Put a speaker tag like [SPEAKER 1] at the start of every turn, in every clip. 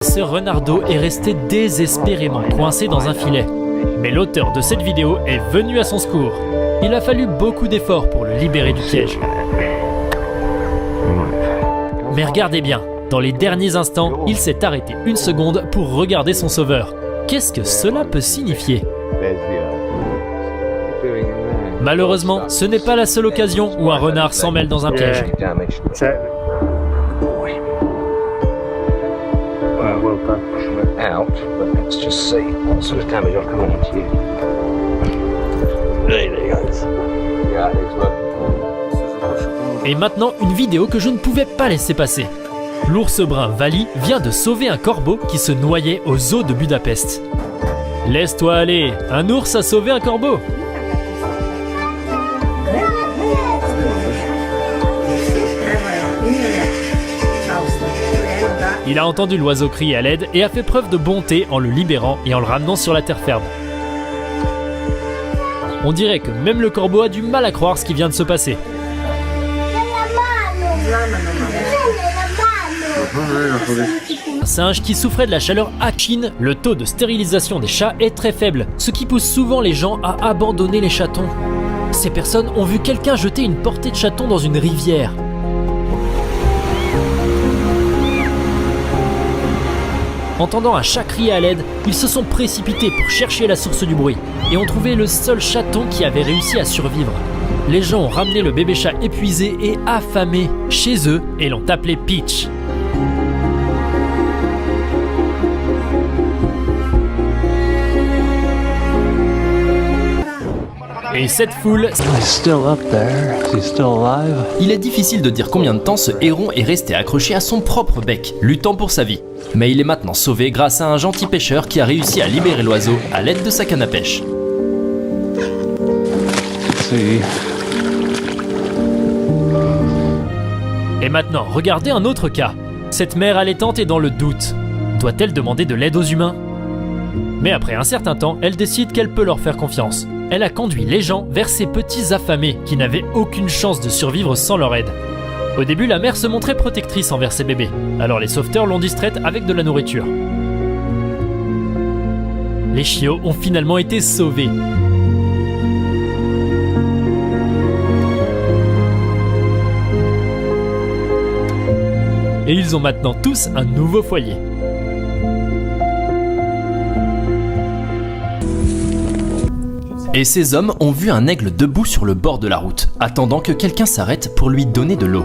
[SPEAKER 1] Ce renardeau est resté désespérément coincé dans un filet. Mais l'auteur de cette vidéo est venu à son secours. Il a fallu beaucoup d'efforts pour le libérer du piège. Mais regardez bien, dans les derniers instants, il s'est arrêté une seconde pour regarder son sauveur. Qu'est-ce que cela peut signifier? Malheureusement, ce n'est pas la seule occasion où un renard s'en mêle dans un piège. Et maintenant, une vidéo que je ne pouvais pas laisser passer. L'ours brun Vali vient de sauver un corbeau qui se noyait au zoo de Budapest. Laisse-toi aller, un ours a sauvé un corbeau. Il a entendu l'oiseau crier à l'aide et a fait preuve de bonté en le libérant et en le ramenant sur la terre ferme. On dirait que même le corbeau a du mal à croire ce qui vient de se passer. Un singe qui souffrait de la chaleur à Chine, le taux de stérilisation des chats est très faible, ce qui pousse souvent les gens à abandonner les chatons. Ces personnes ont vu quelqu'un jeter une portée de chatons dans une rivière. Entendant un chat crier à l'aide, ils se sont précipités pour chercher la source du bruit et ont trouvé le seul chaton qui avait réussi à survivre. Les gens ont ramené le bébé chat épuisé et affamé chez eux et l'ont appelé Peach. Et cette foule... Il est difficile de dire combien de temps ce héron est resté accroché à son propre bec, luttant pour sa vie. Mais il est maintenant sauvé grâce à un gentil pêcheur qui a réussi à libérer l'oiseau à l'aide de sa canne à pêche. Et maintenant, regardez un autre cas. Cette mère allaitante est dans le doute. Doit-elle demander de l'aide aux humains? Mais après un certain temps, elle décide qu'elle peut leur faire confiance. Elle a conduit les gens vers ces petits affamés qui n'avaient aucune chance de survivre sans leur aide. Au début, la mère se montrait protectrice envers ses bébés, alors les sauveteurs l'ont distraite avec de la nourriture. Les chiots ont finalement été sauvés. Et ils ont maintenant tous un nouveau foyer. Et ces hommes ont vu un aigle debout sur le bord de la route, attendant que quelqu'un s'arrête pour lui donner de l'eau.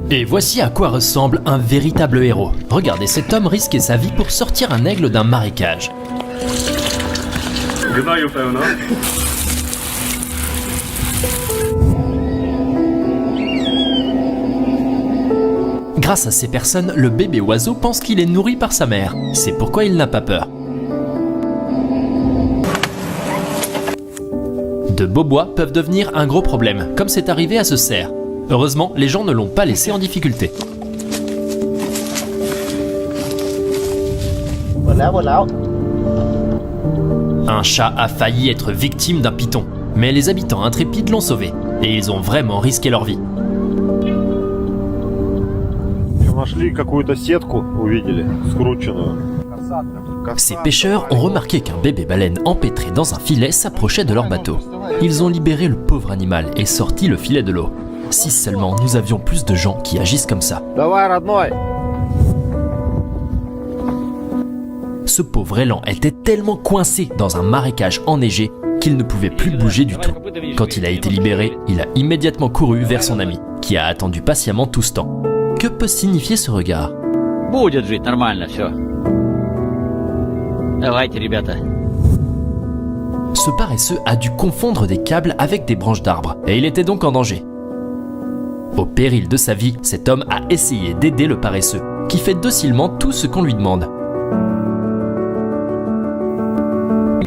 [SPEAKER 1] Et voici à quoi ressemble un véritable héros. Regardez cet homme risquer sa vie pour sortir un aigle d'un marécage. Grâce à ces personnes, le bébé oiseau pense qu'il est nourri par sa mère. C'est pourquoi il n'a pas peur. De beaux bois peuvent devenir un gros problème, comme c'est arrivé à ce cerf. Heureusement, les gens ne l'ont pas laissé en difficulté. Un chat a failli être victime d'un python, mais les habitants intrépides l'ont sauvé, et ils ont vraiment risqué leur vie. Ces pêcheurs ont remarqué qu'un bébé baleine empêtré dans un filet s'approchait de leur bateau. Ils ont libéré le pauvre animal et sorti le filet de l'eau. Si seulement nous avions plus de gens qui agissent comme ça. Ce pauvre élan était tellement coincé dans un marécage enneigé qu'il ne pouvait plus bouger du tout. Quand il a été libéré, il a immédiatement couru vers son ami, qui a attendu patiemment tout ce temps. Que peut signifier ce regard? Ce paresseux a dû confondre des câbles avec des branches d'arbres, et il était donc en danger. Au péril de sa vie, cet homme a essayé d'aider le paresseux, qui fait docilement tout ce qu'on lui demande.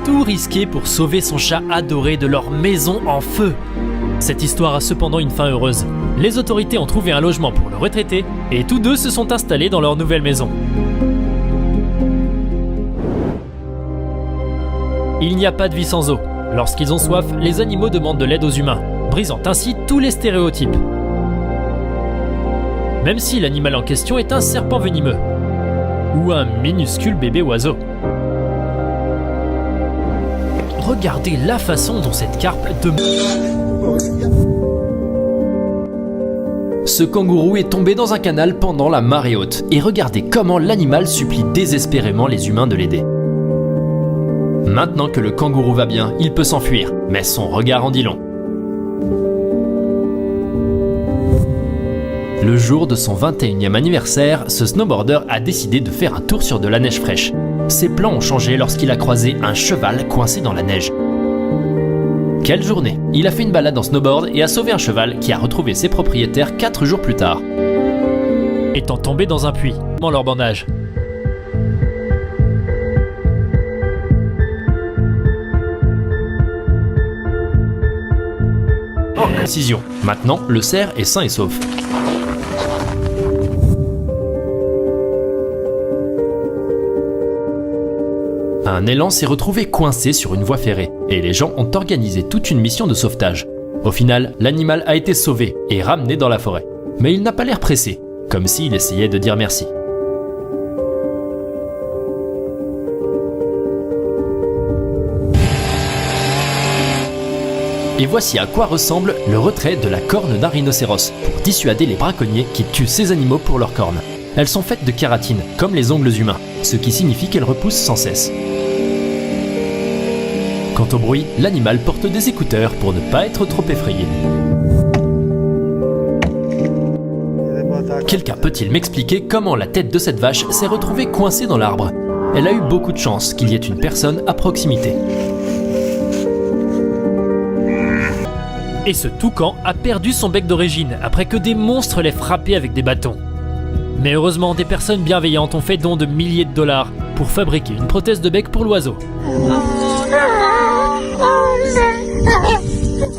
[SPEAKER 1] Tout risqué pour sauver son chat adoré de leur maison en feu. Cette histoire a cependant une fin heureuse. Les autorités ont trouvé un logement pour le retraité, et tous deux se sont installés dans leur nouvelle maison. Il n'y a pas de vie sans eau. Lorsqu'ils ont soif, les animaux demandent de l'aide aux humains, brisant ainsi tous les stéréotypes. même si l'animal en question est un serpent venimeux ou un minuscule bébé oiseau. Regardez la façon dont cette carpe de... Ce kangourou est tombé dans un canal pendant la marée haute, et regardez comment l'animal supplie désespérément les humains de l'aider. Maintenant que le kangourou va bien, il peut s'enfuir, mais son regard en dit long. Le jour de son 21e anniversaire, ce snowboarder a décidé de faire un tour sur de la neige fraîche. Ses plans ont changé lorsqu'il a croisé un cheval coincé dans la neige. Quelle journée! Il a fait une balade en snowboard et a sauvé un cheval qui a retrouvé ses propriétaires 4 jours plus tard. Étant tombé dans un puits, dans leur bandage. Décision. Maintenant, le cerf est sain et sauf. Un élan s'est retrouvé coincé sur une voie ferrée, et les gens ont organisé toute une mission de sauvetage. Au final, l'animal a été sauvé et ramené dans la forêt. Mais il n'a pas l'air pressé, comme s'il essayait de dire merci. Et voici à quoi ressemble le retrait de la corne d'un rhinocéros, pour dissuader les braconniers qui tuent ces animaux pour leurs cornes. Elles sont faites de kératine, comme les ongles humains, ce qui signifie qu'elles repoussent sans cesse. Quant au bruit, l'animal porte des écouteurs pour ne pas être trop effrayé. Quelqu'un peut-il m'expliquer comment la tête de cette vache s'est retrouvée coincée dans l'arbre? Elle a eu beaucoup de chance qu'il y ait une personne à proximité. Et ce toucan a perdu son bec d'origine après que des monstres l'aient frappé avec des bâtons. Mais heureusement, des personnes bienveillantes ont fait don de milliers de dollars pour fabriquer une prothèse de bec pour l'oiseau.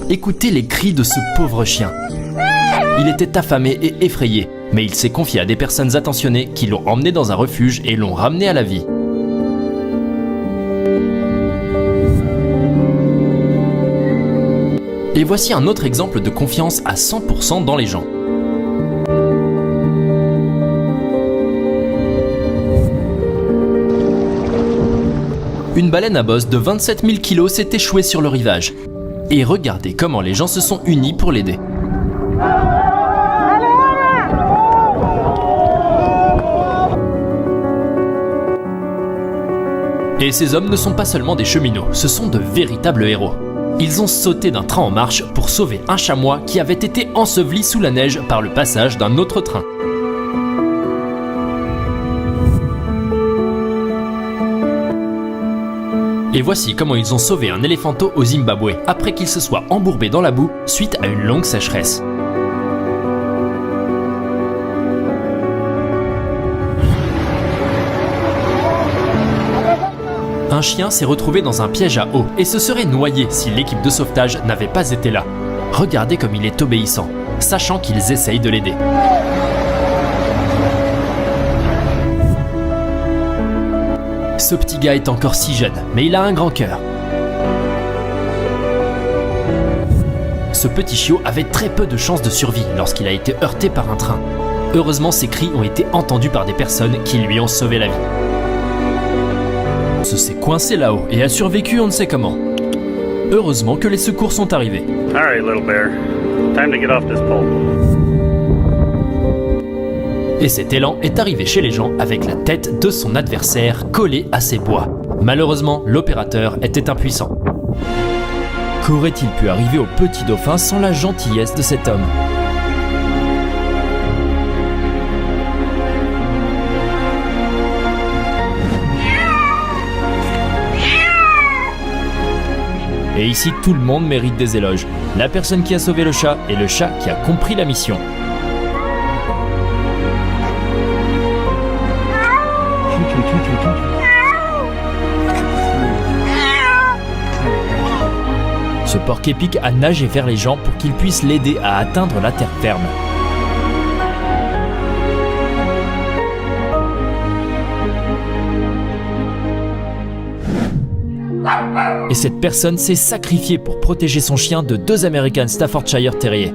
[SPEAKER 1] Écoutez les cris de ce pauvre chien. Il était affamé et effrayé, mais il s'est confié à des personnes attentionnées qui l'ont emmené dans un refuge et l'ont ramené à la vie. Et voici un autre exemple de confiance à 100% dans les gens. Une baleine à bosse de 27 000 kg s'est échouée sur le rivage. Et regardez comment les gens se sont unis pour l'aider. Et ces hommes ne sont pas seulement des cheminots, ce sont de véritables héros. Ils ont sauté d'un train en marche pour sauver un chamois qui avait été enseveli sous la neige par le passage d'un autre train. Et voici comment ils ont sauvé un éléphanteau au Zimbabwe après qu'il se soit embourbé dans la boue suite à une longue sécheresse. Un chien s'est retrouvé dans un piège à eau et se serait noyé si l'équipe de sauvetage n'avait pas été là. Regardez comme il est obéissant, sachant qu'ils essayent de l'aider. Ce petit gars est encore si jeune, mais il a un grand cœur. Ce petit chiot avait très peu de chances de survie lorsqu'il a été heurté par un train. Heureusement, ses cris ont été entendus par des personnes qui lui ont sauvé la vie. Ce s'est coincé là-haut et a survécu on ne sait comment. Heureusement que les secours sont arrivés.
[SPEAKER 2] Alright, little bear. Time to get off this pole.
[SPEAKER 1] Et cet élan est arrivé chez les gens avec la tête de son adversaire collée à ses bois. Malheureusement, l'opérateur était impuissant. Qu'aurait-il pu arriver au petit dauphin sans la gentillesse de cet homme ? Et ici, tout le monde mérite des éloges. La personne qui a sauvé le chat et le chat qui a compris la mission. Ce porc épic a nagé vers les gens pour qu'ils puissent l'aider à atteindre la terre ferme. Et cette personne s'est sacrifiée pour protéger son chien de 2 American Staffordshire Terriers.